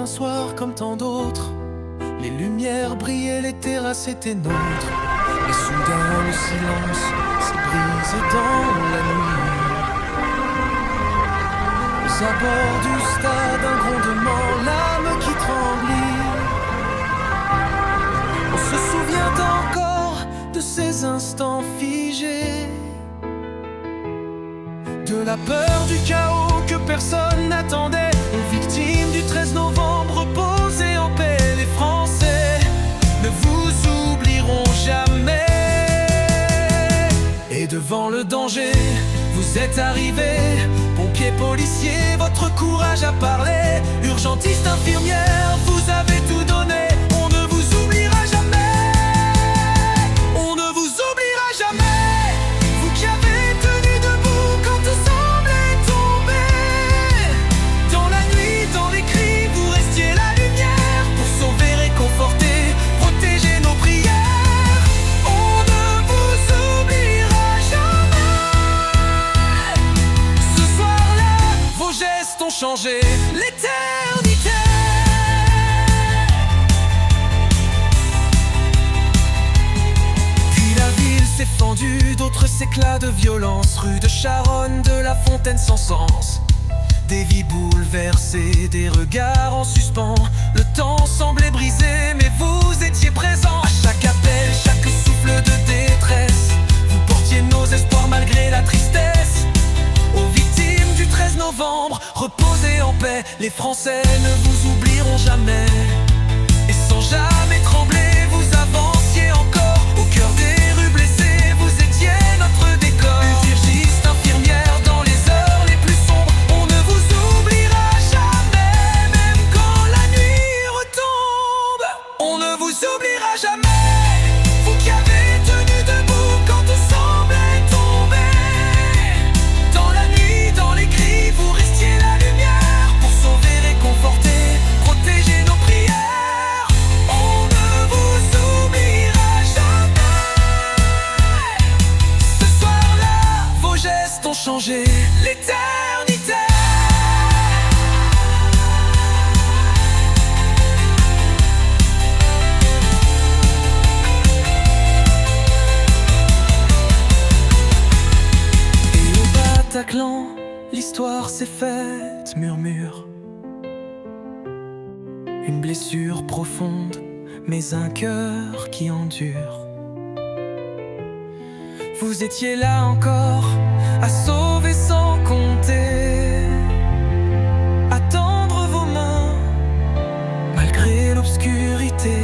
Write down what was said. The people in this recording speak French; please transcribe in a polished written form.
soir comme tant d'autres, les lumières brillaient, les terrasses étaient nôtres. Et soudain le silence s'est brisé dans la nuit. Aux abords du stade, un grondement, l'âme qui tremblit. On se souvient encore de ces instants figés, de la peur du chaos que personne n'attendait, aux victimes du 13 novembre, reposez en paix. Les Français ne vous oublieront jamais. Et devant le danger, vous êtes arrivés, pompiers, policiers, votre courage a parlé. Urgentistes, infirmières, vous avez tout donné. On ne vous oubliera jamais. On ne vous oubliera jamais. Vous qui avez tenu debout quand tout semblait tomber. Dans la nuit, dans les cris, vous restiez la lumière pour sauver, réconforter, protéger nos prières. On ne vous oubliera jamais. Ce soir-là, vos gestes ont changé l'éternité. Puis la ville s'est fendue, d'autres éclats de violence. Rue de Charonne, de la Fontaine sans sens. Des vies bouleversées, des regards en suspens. Le temps semblait brisé, mais vous étiez présents. À chaque appel, chaque souffle de détresse, vous portiez nos espoirs malgré la tristesse. Aux victimes du 13 novembre, reposez en paix. Les Français ne vous oublieront jamais. Et sans jamais trembler, vous avanciez encore. Au cœur des rues blessées, vous étiez notre décor. Urgistes, infirmières, dans les heures les plus sombres, on ne vous oubliera jamais. Même quand la nuit retombe, on ne vous oubliera jamais. Vous qui avez tenu debout quand tout semblait tomber. Dans la nuit, dans les cris, vous restiez la lumière pour sauver, réconforter, protéger nos prières. On ne vous oubliera jamais. Ce soir-là, vos gestes ont changé l'éternité. Et au Bataclan, l'histoire s'est faite, murmure. Une blessure profonde, mais un cœur qui endure. Vous étiez là encore, à sauver sans compter, à tendre vos mains, malgré l'obscurité.